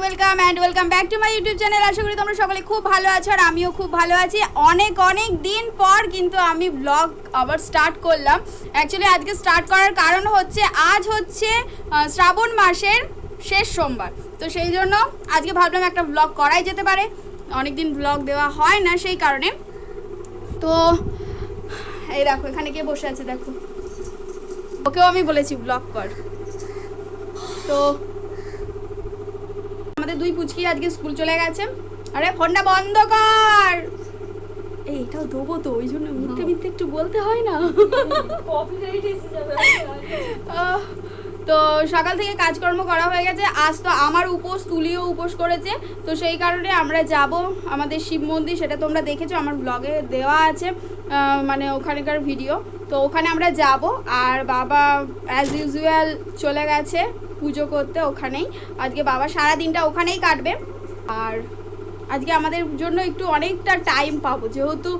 Welcome back to my YouTube channel. আশা করি তোমরা সকলে খুব ভালো আছো আর আমিও খুব ভালো আছি। অনেক দিন পর কিন্তু আমি ব্লগ আবার স্টার্ট করলাম। অ্যাকচুয়ালি আজকে স্টার্ট করার কারণ হচ্ছে আজ হচ্ছে শ্রাবণ মাসের শেষ সোমবার, তো সেই জন্য আজকে ভাবলাম একটা ব্লগ করাই যেতে পারে। অনেকদিন ব্লগ দেওয়া হয় না সেই কারণে। তো এই দেখো এখানে কে বসে আছে, দেখো ওকেও আমি বলেছি ব্লগ কর। তো আমাদের দুই পুচকি আজকে স্কুল চলে গেছে। আরে ফোনটা বন্ধ কর, এইটাও দেবো তো, ওই জন্য মিথ্যে একটু বলতে হয় না। তো সকাল থেকে কাজকর্ম করা হয়ে গেছে। আজ তো আমার উপোস, তুলিও উপোস করেছে, তো সেই কারণে আমরা যাব আমাদের শিব মন্দির। সেটা তোমরা দেখেছো, আমার ব্লগে দেওয়া আছে মানে ওখানকার ভিডিও। তো ওখানে আমরা যাব, আর বাবা অ্যাজ ইউজুয়াল চলে গেছে পুজো করতে ওখানেই। আজকে বাবা সারা দিনটা ওখানেই কাটবে। আর আজকে আমাদের জন্য একটু অনেকটা টাইম পাবো, যেহেতু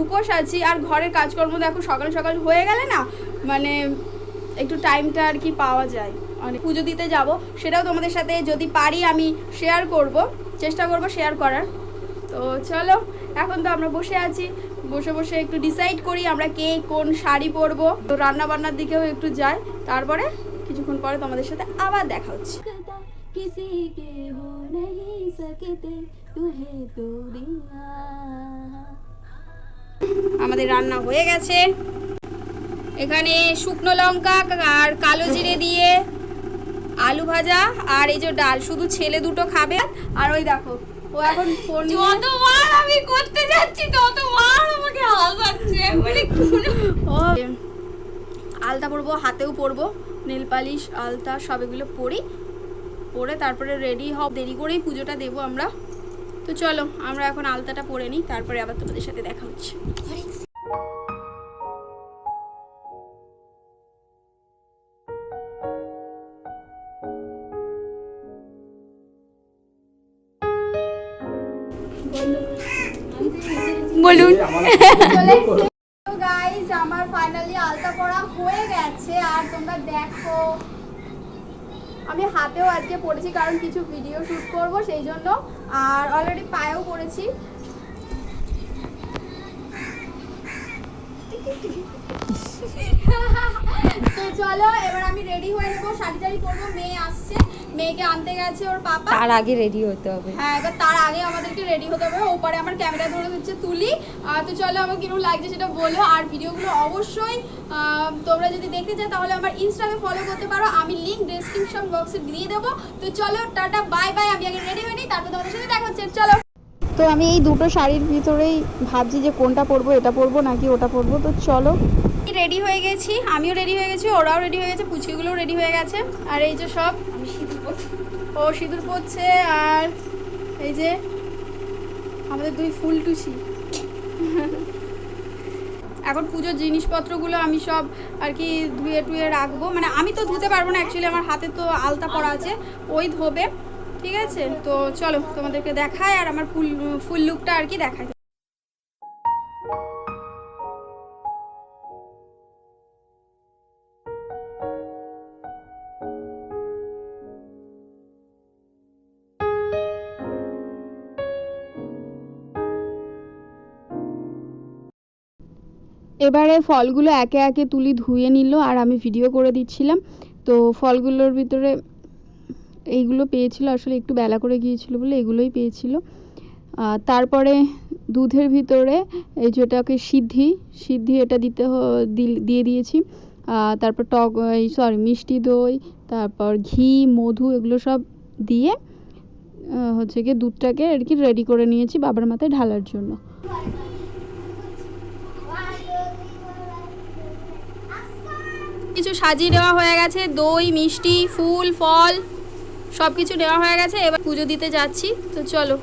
উপোস আছি। আর ঘরের কাজকর্ম দেখো সকাল সকাল হয়ে গেলে না, মানে একটু টাইমটা আর কি পাওয়া যায়। অনেক পুজো দিতে যাব, সেটাও তোমাদের সাথে যদি পারি আমি শেয়ার করব, চেষ্টা করব শেয়ার করার। তো চলো, এখন তো আমরা বসে আছি, বসে একটু ডিসাইড করি আমরা কে কোন শাড়ি পরবো। তো রান্না বান্নার দিকেও একটু যাই, তারপরে কিছুক্ষণ পরে তোমাদের সাথে আবার দেখা হচ্ছে। আমাদের রান্না হয়ে গেছে। এখানে শুকনো লঙ্কা আর কালো জিরে দিয়ে আলু ভাজা, আর এই যে ডাল। শুধু ছেলে দুটো খাবে। আর ওই দেখো ও এখন ফোন, যতবার আমি করতে যাচ্ছি ততবার আমাকে হাসাচ্ছে। মানে ও আলতা পরবো, হাতেও পরবো, নেল পালিশ আলতা সব এগুলো পরে তারপরে রেডি হব। দেরি করেই পুজোটা দেবো আমরা। তো চলো আমরা এখন আলতাটা পরে নিই, তারপরে আবার তোমাদের সাথে দেখা হচ্ছে। বলুন। গাইস আমার ফাইনালি আলতা পরা হয়ে গেছে। আর তোমরা দেখো আমি হাতেও আজকে পরেছি, কারণ কিছু ভিডিও শুট করব সেই জন্য। আর অলরেডি পায়েও পরেছি। তো চলো এবার আমি রেডি হয়ে নেবো, শাড়ি টাড়ি পরবো। মেয়ে আসছে, মেয়েকে আনতে গেছে ওর পাপা। তার আগে রেডি হতে হবে। হ্যাঁ, এবার তার আগে আমাদেরকে রেডি হতে হবে। ওপারে আমার ক্যামেরা ধরে হচ্ছে তুলি। তো চলো আমার কিরকম লাগছে সেটা বলো। আর ভিডিওগুলো অবশ্যই তোমরা যদি দেখতে চাও তাহলে আমার ইনস্টাগ্রামে ফলো করতে পারো, আমি লিংক ডেসক্রিপশন বক্সে দিয়ে দেবো। তো চলো টাটা বাই বাই, আমি আগে রেডি হয়ে নিই, তারপর তোমাদের সাথে দেখা হচ্ছে। চলো। তো আমি এই দুটো শাড়ির ভিতরেই ভাবছি যে কোনটা পরবো, এটা পরবো নাকি ওটা পরবো। তো চলো রেডি হয়ে গেছি, আমিও রেডি হয়ে গেছি, ওরাও রেডি হয়ে গেছে, পুচকিগুলোও রেডি হয়ে গেছে। আর এই যে সব আমি সিঁদুর পরছি, ও সিঁদুর পরছে। আর এই যে আমাদের দুই ফুলটুসি। এখন পুজোর জিনিসপত্রগুলো আমি সব আর কি ধুয়ে টুয়ে রাখবো। মানে আমি তো ধুতে পারবো না, অ্যাকচুয়ালি আমার হাতে তো আলতা পরা আছে, ওই ধোবে। ঠিক আছে, তো চলো তোমাদেরকে দেখায় আর আমার ফুল লুকটা আর কি দেখায়। এবারে ফলগুলো একে একে তুলি ধুয়ে নিল, আর আমি ভিডিও করে দিচ্ছিলাম। তো ফলগুলোর ভিতরে এইগুলো পেয়েছিল, আসলে একটু বেলা করে গিয়েছিল বলে এগুলোই পেয়েছিল। তারপরে দুধের ভিতরে এই যেটাকে সিদ্ধি এটা দিয়ে দিয়েছি। তারপর মিষ্টি দই, তারপর ঘি, মধু, এগুলো সব দিয়ে হচ্ছে গিয়ে দুধটাকে আর কি রেডি করে নিয়েছি বাবার মাথায় ঢালার জন্য। কিছু সাজিয়ে নেওয়া হয়ে গেছে, দই, মিষ্টি, ফুল, ফল সব কিছু নেওয়া হয়ে গেছে। এবার পুজো দিতে যাচ্ছি, তো চলো।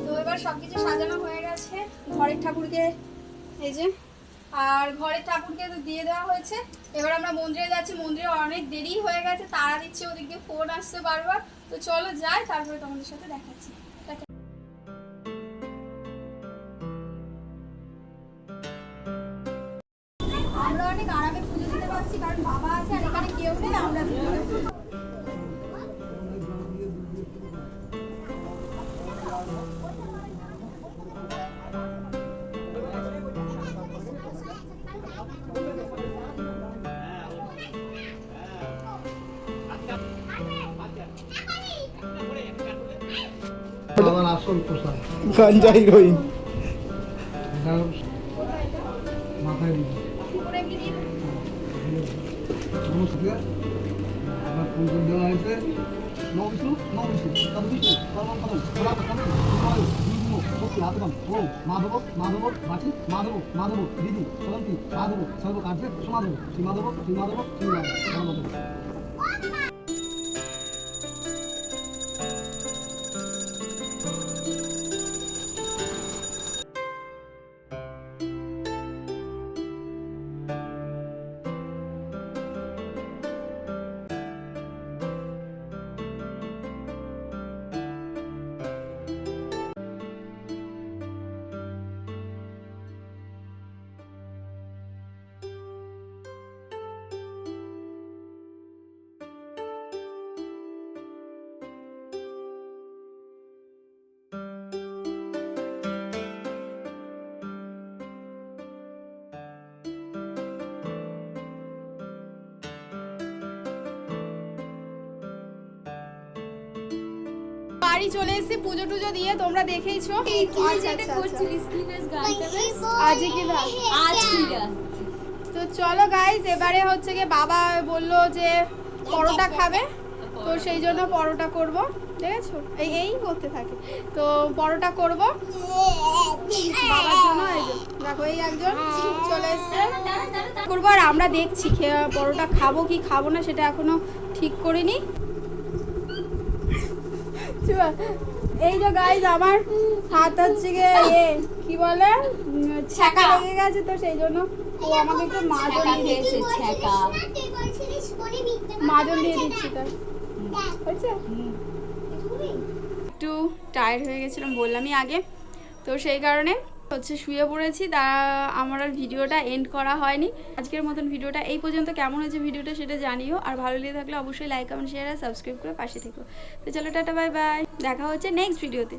তো এবার সবকিছু সাজানো হয়ে গেছে, ঘরের ঠাকুরকে এই যে, আর ঘরের ঠাকুরকে তো দিয়ে দেওয়া হয়েছে। এবার আমরা মন্দিরে যাচ্ছি, মন্দিরে অনেক দেরি হয়ে গেছে, তাড়া দিচ্ছে, ওদিক দিয়ে ফোন আসছে বারবার। তো চলো যাই, তারপরে তোমাদের সাথে দেখাচ্ছি। অনেক আরামে পুজো দিতে পারছি, কারণ বাবা আছে আর এখানে কেউ নেই, আমরা দুজনে। আমার আসল পোশাক গাঞ্জা হিরোইন। এটা মাথায় দিই করে কি দিই? নমস্কার আমার পূজন দেওয়া হয়েছে নবিষ্ণু তদ বিষ্ণু কর্ম কদম পুরা কদম শক্তি আতগম ও মাধব মাধব বাচি মাধব মাধব দিদি সরন্তি সাধব সর্বকার্যে সমাধব শ্রী মাধব শ্রী মাধব শ্রী মাধব। বাড়ি চলে এসেছি পুজো টুজো দিয়ে, তোমরা দেখেইছো। আজ কি বার? তো চলো গাইস, এবারে হচ্ছে গিয়ে বাবা বললো যে পরোটা খাবে, তো সেই জন্য পরোটা করব, দেখেছো এই করতে থাকে, তো পরোটা করব বাবার জন্য। এই যে দেখো এই একজন চলে এসছে করবো, আর আমরা দেখছি পরোটা খাবো কি খাবো না সেটা এখনো ঠিক করিনি। এই যে গাইজ আমার হাত হচ্ছে গিয়ে কি বলে ছ্যাঁকা লেগে গেছে, তো সেই জন্য ও আমাকে একটু মাজন দিয়ে দিচ্ছি। তার একটু টায়ার্ড হয়ে গেছিলাম বললামই আগে, তো সেই কারণে হচ্ছে শুয়ে পড়েছি। তা আমার আর ভিডিওটা এন্ড করা হয়নি। আজকের মতন ভিডিওটা এই পর্যন্ত। কেমন হয়েছে ভিডিওটা সেটা জানিও, আর ভালো লেগে থাকলে অবশ্যই লাইক কমেন্ট শেয়ার আর সাবস্ক্রাইব করে পাশে থেকো। তো চলো টাটা বাই বাই, দেখা হচ্ছে নেক্সট ভিডিওতে।